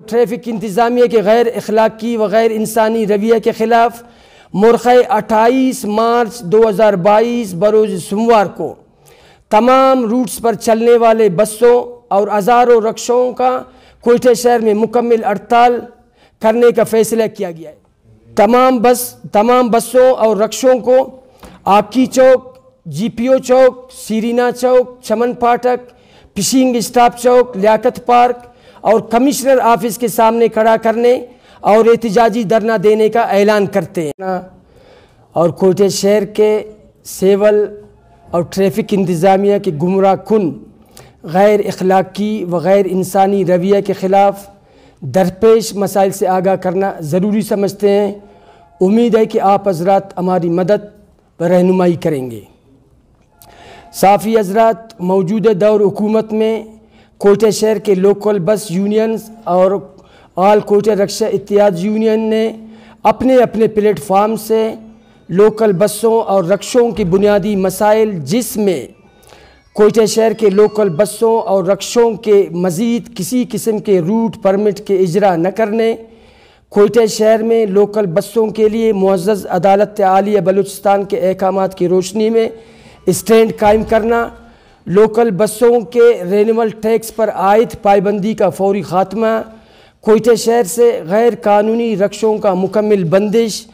Traffic انتظامیہ کے غیر اخلاقی و غیر انسانی رویہ کے خلاف مرخہ 28 مارچ 2022 بروز سوموار کو تمام روٹس پر چلنے والے بسوں اور ہزاروں رکشوں کا کوئٹہ شہر میں مکمل ہڑتال کرنے کا فیصلہ کیا گیا ہے۔ تمام بسوں اور رکشوں کو آکی چوک، جی پی او چوک، سیرینا چوک، چمن پھاٹک، فشنگ اسٹاپ چوک، لیاقت پارک اور کمشنر آفس کے سامنے کھڑا کرنے اور احتجاجی دھرنا دینے کا اعلان کرتے ہیں۔ اور کوئٹہ شہر کے سیول اور ٹریفک انتظامیہ کے گمراہ کن غیر اخلاقی و غیر انسانی رویہ کے خلاف درپیش مسائل سے آگاہ کرنا ضروری سمجھتے ہیں۔ امید ہے کہ آپ حضرات ہماری مدد و رہنمائی کریں گے۔ صحافی حضرات، موجودہ دور حکومت میں کوئٹہ شہر کے لوکل بس یونینز اور آل کوئٹہ رکشہ اتحاد یونین نے اپنے پلیٹ فارم سے لوکل بسوں اور رکشوں کے بنیادی مسائل، جس میں کوئٹہ شہر کے لوکل بسوں اور رکشوں کے مزید کسی قسم کے روٹ پرمٹ کے اجرا نہ کرنے، کوئٹہ شہر میں لوکل بسوں کے لیے معزز عدالت عالیہ بلوچستان کے احکامات کی روشنی میں اسٹینڈ قائم کرنا، لوکل بسوں کے رینول ٹیکس پر عائد پابندی کا فوری خاتمہ، کوئٹہ شہر سے غیر قانونی رکشوں کا مکمل بندش،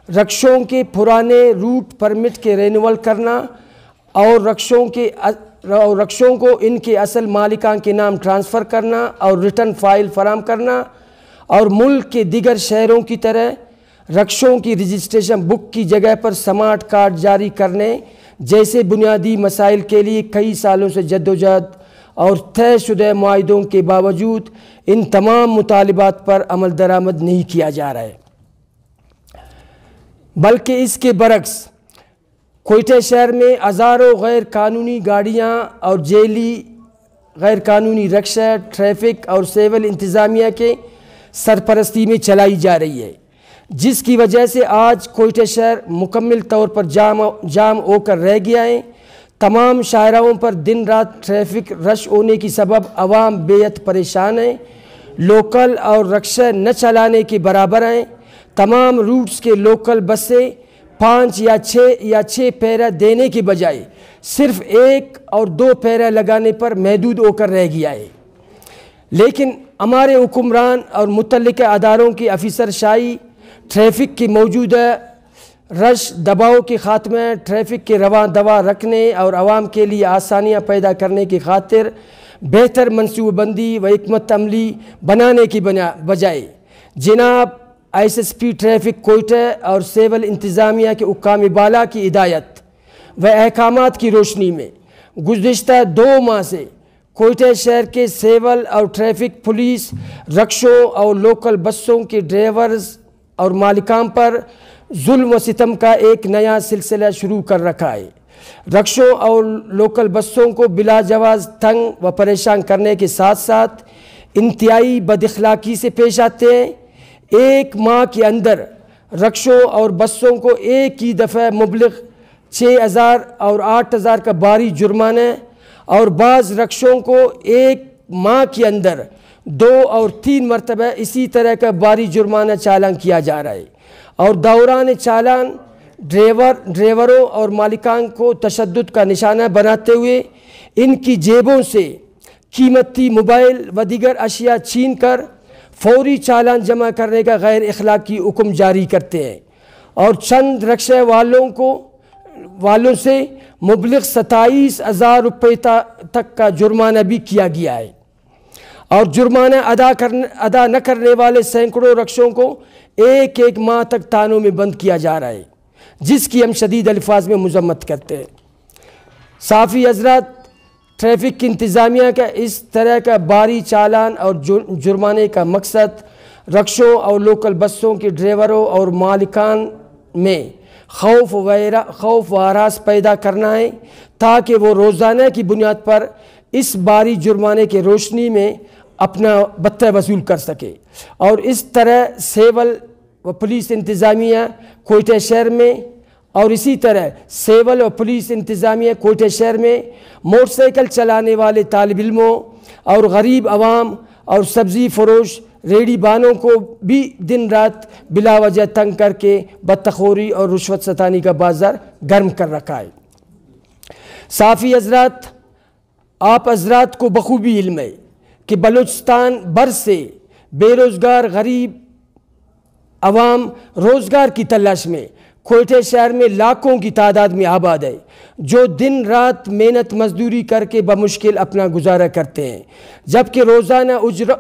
رکشوں کے پرانے روٹ پرمٹ کے رینول کرنا اور رکشوں کو ان کے اصل مالکان کے نام ٹرانسفر کرنا اور ریٹرن فائل فراہم کرنا، اور ملک کے دیگر شہروں کی طرح رکشوں کی رجسٹریشن بک کی جگہ پر سمارٹ کارڈ جاری کرنے جیسے بنیادی مسائل کے لیے کئی سالوں سے جدوجہد اور طے شدہ معاہدوں کے باوجود ان تمام مطالبات پر عمل درآمد نہیں کیا جا رہا ہے، بلکہ اس کے برعکس کوئٹہ شہر میں ہزاروں غیر قانونی گاڑیاں اور ذیلی غیر قانونی رکشہ ٹریفک اور سیول انتظامیہ کے سرپرستی میں چلائی جا رہی ہے، جس کی وجہ سے آج کوئٹہ شہر مکمل طور پر جام ہو کر رہ گیا ہے۔ تمام شاہراہوں پر دن رات ٹریفک رش ہونے کی سبب عوام بے حد پریشان ہیں، لوکل اور رکشہ نہ چلانے کے برابر ہیں۔ تمام روٹس کے لوکل بسیں 5 یا 6 پیرا دینے کے بجائے صرف 1 اور 2 پیرا لگانے پر محدود ہو کر رہ گیا ہے، لیکن ہمارے حکمران اور متعلقہ اداروں کی افسر شاہی ٹریفک کی موجودہ رش دباؤ کے خاتمہ، ٹریفک کے رواں دوا رکھنے اور عوام کے لیے آسانیاں پیدا کرنے کی خاطر بہتر منصوبہ بندی و حکمت عملی بنانے کی بجائے جناب S S P traffic Quetta اور سیول انتظامیہ کے حکام بالا کی ہدایت و احکامات کی روشنی میں گزشتہ 2 ماہ سے کوئٹہ شہر کے سیول اور ٹریفک پولیس رکشوں اور لوکل بسوں کے ڈرائیورز اور مالکان پر ظلم و ستم کا ایک نیا سلسلہ شروع کر رکھا ہے۔ رکشوں اور لوکل بسوں کو بلا جواز تنگ و پریشان کرنے کے ساتھ ساتھ انتہائی بد اخلاقی سے پیش آتے ہیں۔ 1 ماہ کے اندر رکشوں اور بسوں کو ایک ہی دفعہ مبلغ 6,000 اور 8,000 کا بھاری جرمانہ، اور بعض رکشوں کو 1 ماہ کے اندر 2 اور 3 مرتبہ اسی طرح کا بھاری جرمانہ چالان کیا جا رہا ہے، اور دوران چالان ڈرائیوروں اور مالکان کو تشدد کا نشانہ بناتے ہوئے ان کی جیبوں سے قیمتی موبائل و دیگر اشیاء چھین کر فوری چالان جمع کرنے کا غیر اخلاقی حکم جاری کرتے ہیں، اور چند رکشہ والوں سے مبلغ 27,000 روپے تک کا جرمانہ بھی کیا گیا ہے، اور جرمانہ ادا نہ کرنے والے سینکڑوں رکشوں کو 1 ماہ تک تھانوں میں بند کیا جا رہا ہے، جس کی ہم شدید الفاظ میں مذمت کرتے ہیں۔ صحافی حضرات، ٹریفک انتظامیہ کا اس طرح کا بھاری چالان اور جرمانے کا مقصد رکشوں اور لوکل بسوں کے ڈرائیوروں اور مالکان میں خوف و ہراس پیدا کرنا ہے، تاکہ وہ روزانہ کی بنیاد پر اس بھاری جرمانے کی روشنی میں اپنا بتہ وصول کر سکے، اور اس طرح سیول و پولیس انتظامیہ کوئٹہ شہر میں اور اسی طرح سیول اور پولیس انتظامیہ کوئٹہ شہر میں موٹر سائیکل چلانے والے طالب علموں اور غریب عوام اور سبزی فروش ریڑھی بانوں کو بھی دن رات بلا وجہ تنگ کر کے بدتخوری اور رشوت ستانی کا بازار گرم کر رکھا ہے۔ صحافی حضرات، آپ حضرات کو بخوبی علم ہے کہ بلوچستان بھر سے بے روزگار غریب عوام روزگار کی تلاش میں کوئٹہ شہر میں لاکھوں کی تعداد میں آباد ہے، جو دن رات محنت مزدوری کر کے بمشکل اپنا گزارا کرتے ہیں، جبکہ روزانہ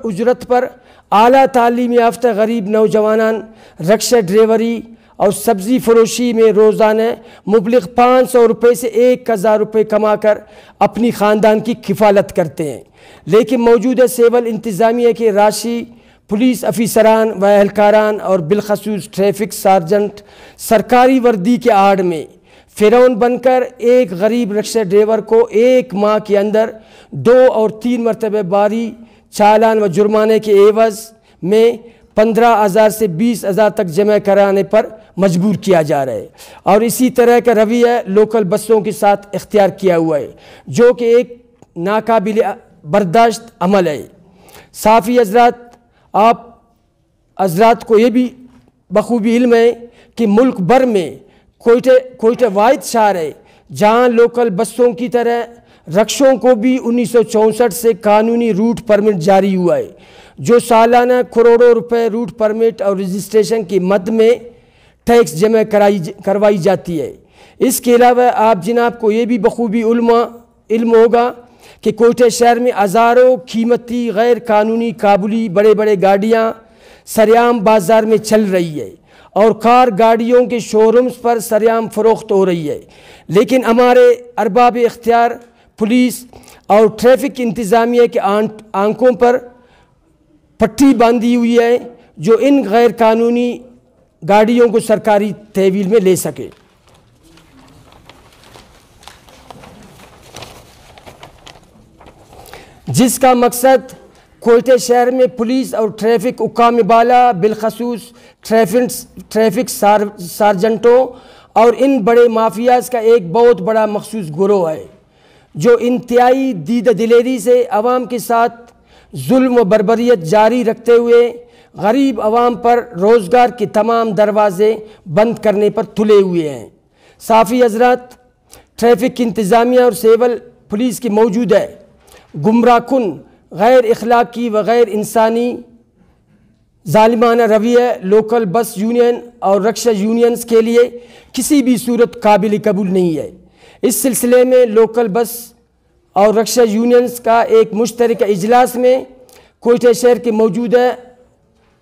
اجرت پر اعلیٰ تعلیم یافتہ غریب نوجوانان رکشہ ڈرائیوری اور سبزی فروشی میں روزانہ مبلغ 500 روپے سے 1000 روپے کما کر اپنی خاندان کی کفالت کرتے ہیں، لیکن موجودہ سول انتظامیہ کے راشی پولیس افیسران و اہلکاران اور بالخصوص ٹریفک سارجنٹ سرکاری وردی کے آڑ میں فرعون بن کر ایک غریب رکشہ ڈرائیور کو ایک ماہ کے اندر 2 اور 3 مرتبہ باری چالان و جرمانے کے عوض میں 15,000 سے 20,000 تک جمع کرانے پر مجبور کیا جا رہا ہے، اور اسی طرح کا رویہ لوکل بسوں کے ساتھ اختیار کیا ہوا ہے، جو کہ ایک ناقابل برداشت عمل ہے۔ صحافی حضرات، آپ حضرات کو یہ بھی بخوبی علم ہے کہ ملک بھر میں کوئٹہ واحد شہر ہے جہاں لوکل بسوں کی طرح رکشوں کو بھی 1964 سے قانونی روٹ پرمٹ جاری ہوا ہے، جو سالانہ کروڑوں روپے روٹ پرمٹ اور رجسٹریشن کی مد میں ٹیکس جمع کروائی جاتی ہے۔ اس کے علاوہ آپ جناب کو یہ بھی بخوبی علم ہوگا کہ کوئٹہ شہر میں ہزاروں قیمتی غیر قانونی کابلی بڑے بڑے گاڑیاں سریعام بازار میں چل رہی ہے اور کار گاڑیوں کے شو رومز پر سریعام فروخت ہو رہی ہے، لیکن ہمارے ارباب اختیار پولیس اور ٹریفک انتظامیہ کے آنکھوں پر پٹی باندھی ہوئی ہے جو ان غیر قانونی گاڑیوں کو سرکاری تحویل میں لے سکے۔ جس کا مقصد کوئٹہ شہر میں پولیس اور ٹریفک حکام بالا بالخصوص ٹریفک سارجنٹوں اور ان بڑے مافیاز کا ایک بہت بڑا مخصوص گروہ ہے، جو انتہائی دیدہ دلیری سے عوام کے ساتھ ظلم و بربریت جاری رکھتے ہوئے غریب عوام پر روزگار کے تمام دروازے بند کرنے پر تلے ہوئے ہیں۔ صحافی حضرات، ٹریفک انتظامیہ اور سول پولیس کی موجودہ گمراہ کن غیر اخلاقی و غیر انسانی ظالمانہ رویہ لوکل بس یونین اور رکشہ یونینز کے لیے کسی بھی صورت قابل قبول نہیں ہے۔ اس سلسلے میں لوکل بس اور رکشہ یونینز کا ایک مشترکہ اجلاس میں کوئٹہ شہر کے موجودہ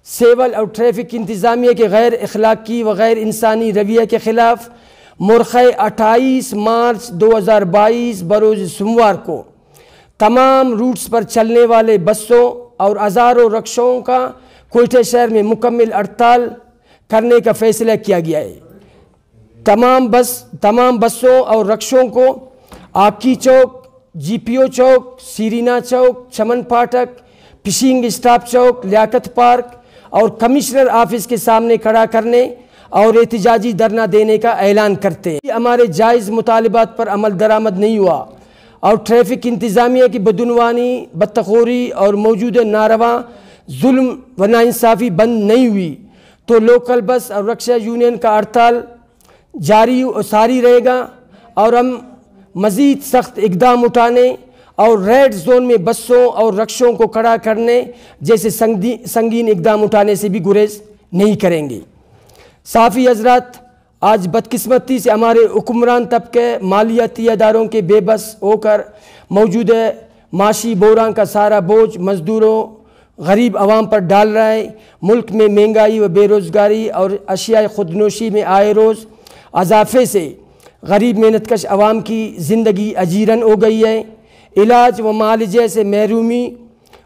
سول اور ٹریفک انتظامیہ کے غیر اخلاقی و غیر انسانی رویہ کے خلاف مرخہ 28 مارچ 2022 بروز سوموار کو تمام روٹس پر چلنے والے بسوں اور ہزاروں رکشوں کا کوئٹہ شہر میں مکمل ہڑتال کرنے کا فیصلہ کیا گیا ہے۔ تمام بسوں اور رکشوں کو آکی چوک، جی پی او چوک، سیرینا چوک، چمن پھاٹک، فشنگ اسٹاپ چوک، لیاقت پارک اور کمشنر آفس کے سامنے کھڑا کرنے اور احتجاجی دھرنا دینے کا اعلان کرتے ہیں۔ ہمارے جائز مطالبات پر عمل درآمد نہیں ہوا اور ٹریفک انتظامیہ کی بدعنوانی، بدتخوری اور موجودہ ناروا ظلم و ناانصافی بند نہیں ہوئی تو لوکل بس اور رکشہ یونین کا ہڑتال جاری و ساری رہے گا، اور ہم مزید سخت اقدام اٹھانے اور ریڈ زون میں بسوں اور رکشوں کو کھڑا کرنے جیسے سنگین اقدام اٹھانے سے بھی گریز نہیں کریں گے۔ صحافی حضرات، آج بدقسمتی سے ہمارے حکمران طبقے مالیاتی اداروں کے بے بس ہو کر موجودہ معاشی بحران کا سارا بوجھ مزدوروں غریب عوام پر ڈال رہا ہے۔ ملک میں مہنگائی و بے روزگاری اور اشیاء خودنوشی میں آئے روز اضافے سے غریب محنت کش عوام کی زندگی اجیرن ہو گئی ہے۔ علاج و معالجے سے محرومی،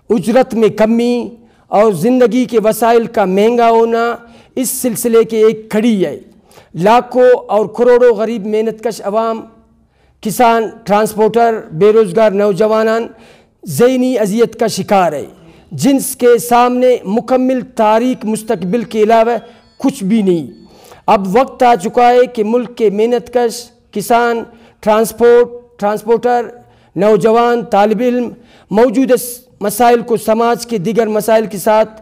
اجرت میں کمی اور زندگی کے وسائل کا مہنگا ہونا اس سلسلے کے ایک کھڑی ہے۔ لاکھوں اور کروڑوں غریب محنت کش عوام، کسان، ٹرانسپورٹر، بے روزگار نوجوانان ذہنی اذیت کا شکار ہے، جن کے سامنے مکمل تاریک مستقبل کے علاوہ کچھ بھی نہیں۔ اب وقت آ چکا ہے کہ ملک کے محنت کش کسان، ٹرانسپورٹر، نوجوان، طالب علم موجودہ مسائل کو سماج کے دیگر مسائل کے ساتھ